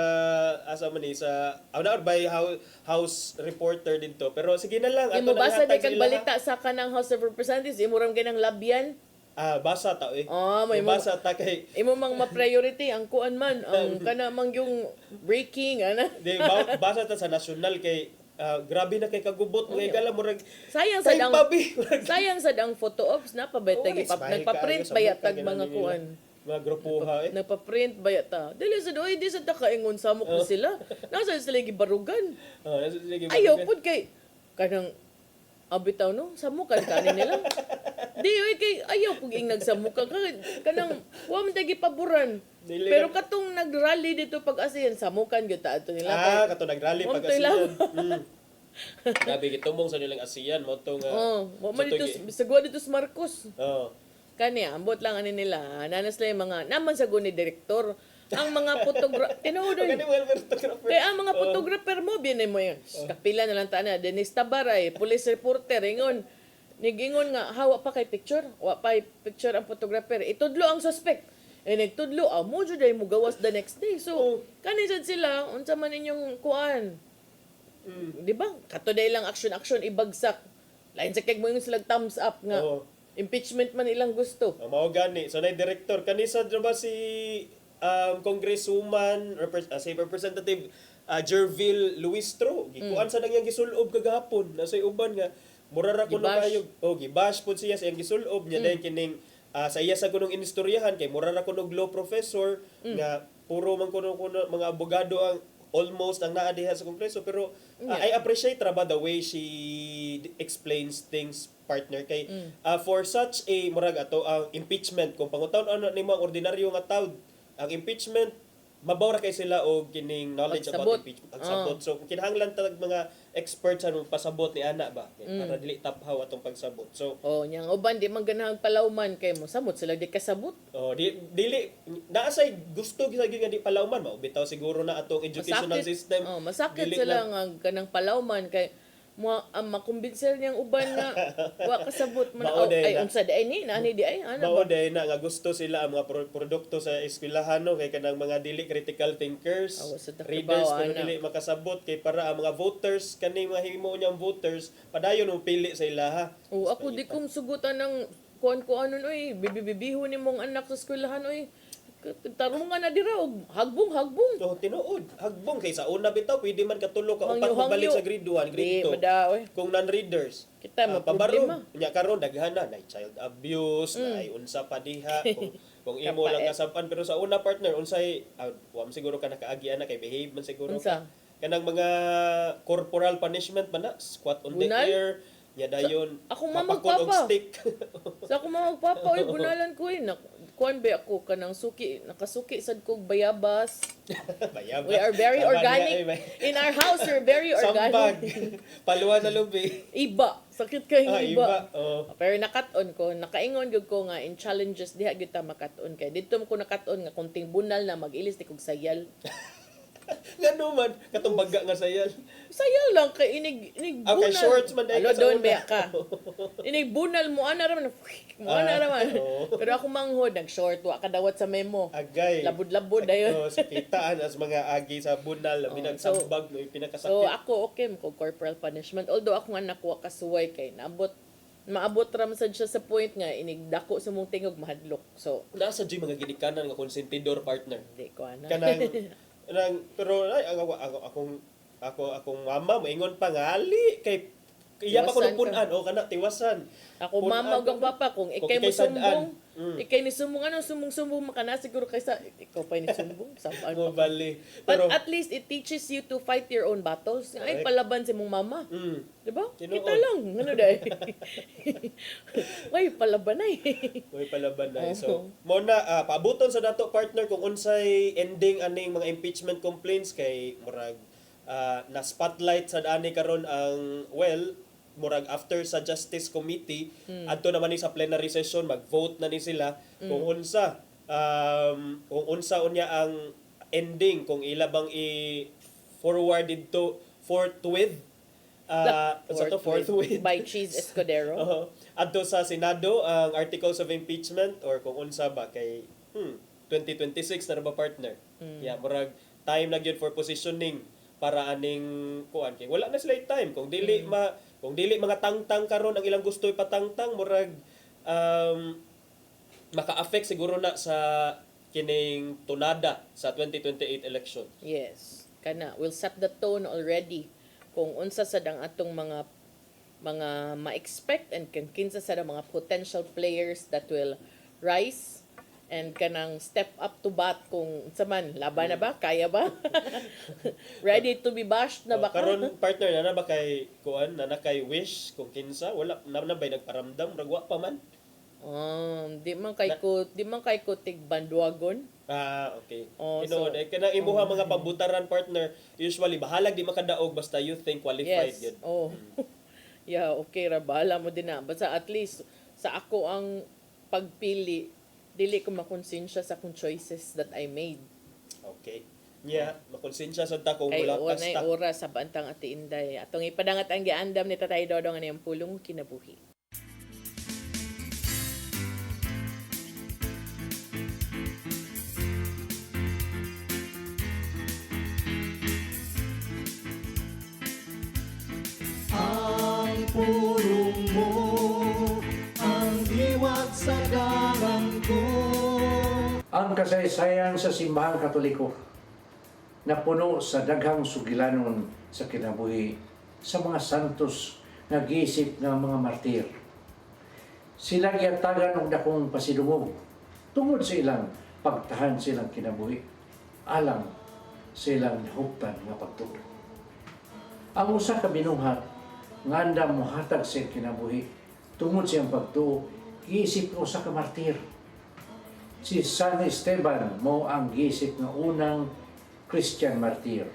asa man ni sa by house reporter dito. Pero sige na lang ato na basa day kag balita sa kanang House of Representatives imo ram ganang labyan. Basa ta may basa ta kay imo mang ma-priority ang kuan man ang kana mang yung breaking ana. Di basa ta sa national kay grabe na kay kagubot ngay gala murag sayang sad ang photo ops na pabetag nagpa-print bayatag mga kuan mga grupuha nagpa-print bayata dili sad di sad ta kaingon samok na sila nasa sila gibarugan ayaw pud kay kanang abitaw no samukan kanin nila di kay ayaw pug ing nagsamukan kanang wa man tagi paboran pero katong nagrally dito pag asiyan samukan gyud ta ato nila katong nagrally pag asiyan grabe gitumong sa nilang asiyan mo to nga mo dito sagwa dito sa Marcos kani ambot lang ani nila nanas lang mga naman sa ni direktor ang mga photographer kaya ang mga photographer mo binay mo yun kapila na lang tana Dennis Tabaray police reporter ingon nigingon nga hawa pa kay picture wa pa picture ang photographer itudlo ang suspect nagtudlo mo jud ay mo gawas the next day so kani sad sila unsa man inyong kuan di ba katoday lang action ibagsak lain sa kay mo yung sila thumbs up nga impeachment man ilang gusto mao gani so na director kanisa ba si Congresswoman si Representative Jervil Luistro gikuan sa nang gisulob kagahapon nasa uban nga murara ko na kayo gibash pud siya sa iyang gisulob niya dahil kining sa iya sa kunong inistoryahan kay murara ko law professor nga puro man kuno mga abogado ang almost ang naa diha sa Kongreso, pero I appreciate ra ba the way she explains things, partner, kay for such a murag ato ang impeachment, kung pangutawan ano nimo ang ordinaryo nga tawd, ang impeachment mabaw ra kay sila og kining knowledge Pagsabot. about impeachment, pagsabot. So kinahanglan tag mga experts anong pasabot ni ana ba para dili taphaw atong pagsabot. So nyang uban di man ganang palawman kay mo samot sila di kasabot. dili naasay gusto gyud nga di palawman mao bitaw siguro na atong educational system. Masakit Dili sila na- nga ganang palawman kay makumbinser niyang uban nga wa kasabot man Mao day ay na. unsa di ay ni nani di ay ana Mao ba day na nga gusto sila ang mga produkto sa eskwelahan no kay kanang mga dili critical thinkers, sa readers trabaho, pero ana. dili makasabot kay para ang mga voters kaning mga himo niyang voters padayon mo pili sa ilaha. ako di kong sugutan ng kuan oy bibibiho ni mong anak sa eskwelahan oy tarungan na dira og hagbong So tinuod, hagbong kay sa una bitaw pwede man katulog ka upat Hangyo-hangyo. balik sa grade 1, grade Di, 2. madaoy. Kung non-readers, Kita pabarom. problema. Nya karon daghan na child abuse, na unsa pa diha kung imo lang Kapaet. kasapan pero sa una partner unsay wa man siguro ka nakaagi ana kay behave man siguro. Unsa? Kanang mga corporal punishment man na, squat on the Bunal? air, nya dayon. Ako mapakon og mamagpapa. stick. Sa ako magpapa oy bunalan ko kuan ba ako kanang suki nakasuki sad kog bayabas. Bayabas. We are very Tama organic. niya, In our house we're very Sambag. organic. Paluwa sa lubi. Iba. Sakit kay Iba. iba. Pero nakaton ko, nakaingon gyud ko nga in challenges diha gyud ta makaton kay dito ko nakaton nga kunting bunal na mag-ilis ti kog sayal. Ngano man katong bagga nga sayal. Sayal lang kay inig bunal. Okay, shorts man dahil Alo ka sa doon una. ba ka. Inig bunal mo ana raman. Mo ana raman. Pero ako manghod nag-short wa kadawat sa memo. Agay. Labod-labod dayon. Sa kitaan as mga agi sa bunal, binagsambag mo yung pinakasakit. So ako okay mo corporal punishment. Although ako nga nakuha kasuway kay maabot ra man sad siya sa point nga inigdako sa mong tingog mahadlok. So nasa di mga ginikanan nga konsentidor partner. Di ko ana. Pero ay akong mama moingon pa nga ali kay iya pa ko Tiwasan punan o kana tiwasan. Ako mama ug ang papa kung ikay mo sumbong. Ikay ni sumbong sumbong makana siguro kaysa ikaw pa ni sumbong sabaan mo bali. But at least it teaches you to fight your own battles. Ay palaban si mong mama. Di ba? Kita lang ano dai. Way palaban ay. Way palaban na. So, mo na paabuton sa dato partner kung unsay ending aning mga impeachment complaints kay murag na spotlight sa ani karon ang murag after sa Justice Committee adto naman ni sa plenary session mag-vote na ni sila kung unsa unya ang ending kung ila bang i-forward dito forthwith forthwith by Cheese Escudero. Adto sa Senado ang articles of impeachment or kung unsa ba kay 2026 na ba partner. Yeah, murag time na gyud for positioning para aning kuan kay wala na sila time kung dili mga tangtang karon ang ilang gusto ipatangtang murag maka-affect siguro na sa kining tunada sa 2028 election. Yes. Kana we'll set the tone already kung unsa sad ang atong mga ma-expect and kinsa sad ang mga potential players that will rise and kanang step up to bat kung sa man laban na ba kaya ba ready to be bashed na ba karon partner na ba kay kuan na kay wish kung kinsa wala na bay nagparamdam ragwa pa man di man kay ko tig bandwagon. Okay. Kanang imuha mga pambutaran partner usually bahalag di makadaog basta you think qualified yes. yun. Yeah, okay ra bahala mo din na basta at least sa ako ang pagpili dili ko makonsensya sa kung choices that I made. Okay. Yeah, makonsensya sad ta kung kay wala ka unay oras sa bantang Ate Inday. Atong ipadangat ang giandam ni Tatay Dodong ani ang pulong kinabuhi. Ang pulong mo ang diwat sa dalan ko. Ang kasaysayan sa simbahang Katoliko na puno sa daghang sugilanon sa kinabuhi sa mga santos nga giisip nga mga martir. Sila giatagan og dakong pasidungog tungod sa ilang pagtahan silang kinabuhi alang silang nahuptan nga pagtuo. Ang usa ka binuhat nga andam mohatag sa kinabuhi tungod siyang pagtuo, giisip nga usa ka martir. Si San Esteban mo ang giisip nga unang Christian martir.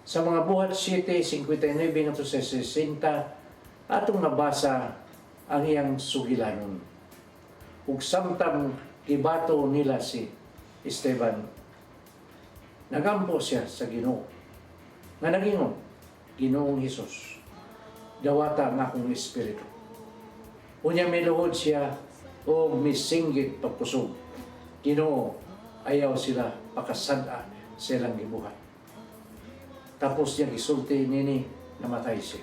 Sa mga buhat 7:59 ngadto sa 60 atong nabasa ang iyang sugilanon. Ug samtang gibato nila si Esteban, nagampo siya sa Ginoo. Nga nagingon, Ginoong Hesus, dawata nga akong espiritu. Unya miluhod siya o misinggit pagkusog. Ginoo, ayaw sila pakasada sa ilang gibuhat. Tapos niya gisulti nini, namatay siya.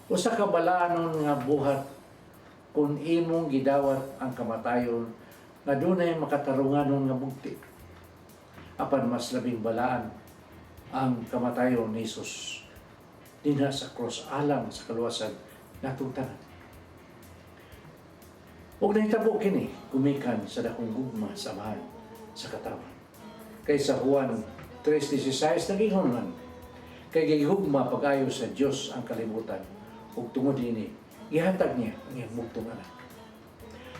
Usa ka balaanon nga buhat kung imong gidawat ang kamatayon nga dunay makatarunganon nga bugti. Apan mas labing balaan ang kamatayon ni Jesus dinha sa cross alang sa kaluwasan natong tanan. Ug nahitabo kini gumikan sa dakong gugma samahan sa katawan. Kay sa Juan 3:16 nagingon man, kay gihugma pag-ayo sa Dios ang kalibutan ug tungod ini gihatag niya ang iyang bugtong anak.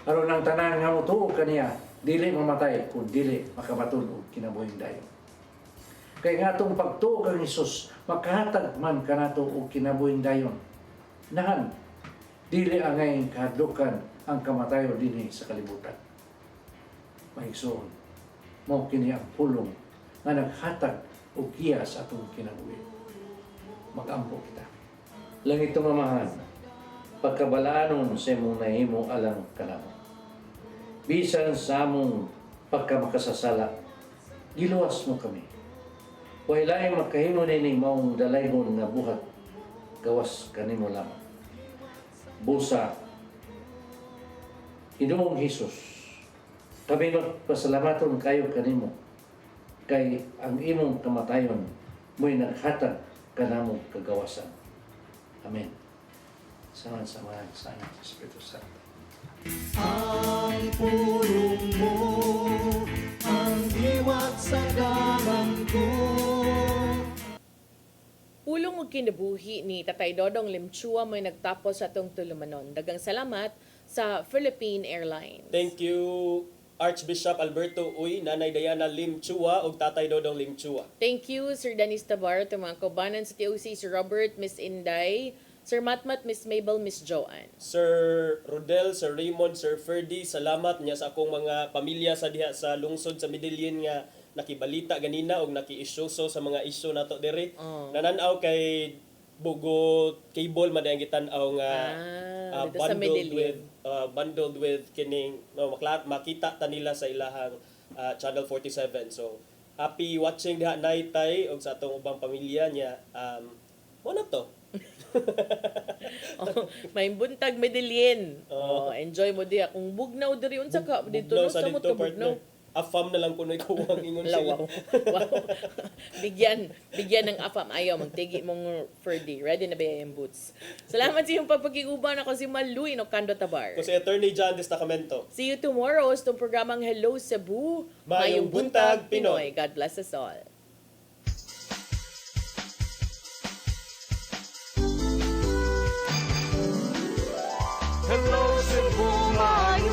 Aron ang tanan nga motuo kaniya dili mamatay kun dili makabaton og kinabuhing dayon. Kay nga atong pagtuo kang Hesus makahatag man kanato og kinabuhing dayon. Nahan dili angay kahadlukan ang kamatayon dinhi sa kalibutan. Maigsoon, mao kini ang pulong nga naghatag og giya sa atong kinabuhi. Mag-ampo kita. Langitong Amahan, pagkabalaanon sa imong nahimo alang kanamo. Bisan sa among pagkamakasasala, giluwas mo kami. Way laing makahimo nining maong dalaygon nga buhat, gawas kanimo lamang. Busa, Ginoong Hesus, kami magpasalamaton kayo kanimo, kay ang imong kamatayon mo'y naghatag kanamong kagawasan. Amen. Sama-samahan sa anak sa Espiritu Santo. Ang pulong mo, ang diwat sa dalan ko. Pulong og kinabuhi ni Tatay Dodong Limchua mo'y nagtapos sa atong tulumanon. Dagang salamat sa Philippine Airlines. Thank you, Archbishop Alberto Uy, Nanay Diana Limchua ug Tatay Dodong Limchua. Thank you, Sir Danis Tabar, mga kaubanan sa TOC, Sir Robert, Miss Inday, Sir Matmat, Miss Mabel, Miss Joanne. Sir Rodel, Sir Raymond, Sir Ferdy, salamat niya sa akong mga pamilya sa diha sa lungsod sa Medellin nga nakibalita ganina og naki-isyoso sa mga isyu nato diri. Nananaw kay Bugo cable madayang gitan-aw nga bundled with kining makita ta nila sa ilahang Channel 47. So happy watching diha Naytay og sa atong ubang pamilya niya. Mo na to. May buntag Medellin. Enjoy mo diha kung bugnaw diri unsa ka dito no sa mo to bugnaw. Afam na lang kuno ikaw ang ingon sila. Wow. Bigyan ng afam ayaw magtigi mong Ferdy. Ready na ba yung boots? Salamat sa iyong pagpakiguban. Ako si Maluin o Kando Tabar. Ko si Attorney John Destacamento. See you tomorrow sa programang Hello Cebu. Mayong Buntag Pinoy. God bless us all. Hello Cebu, mayong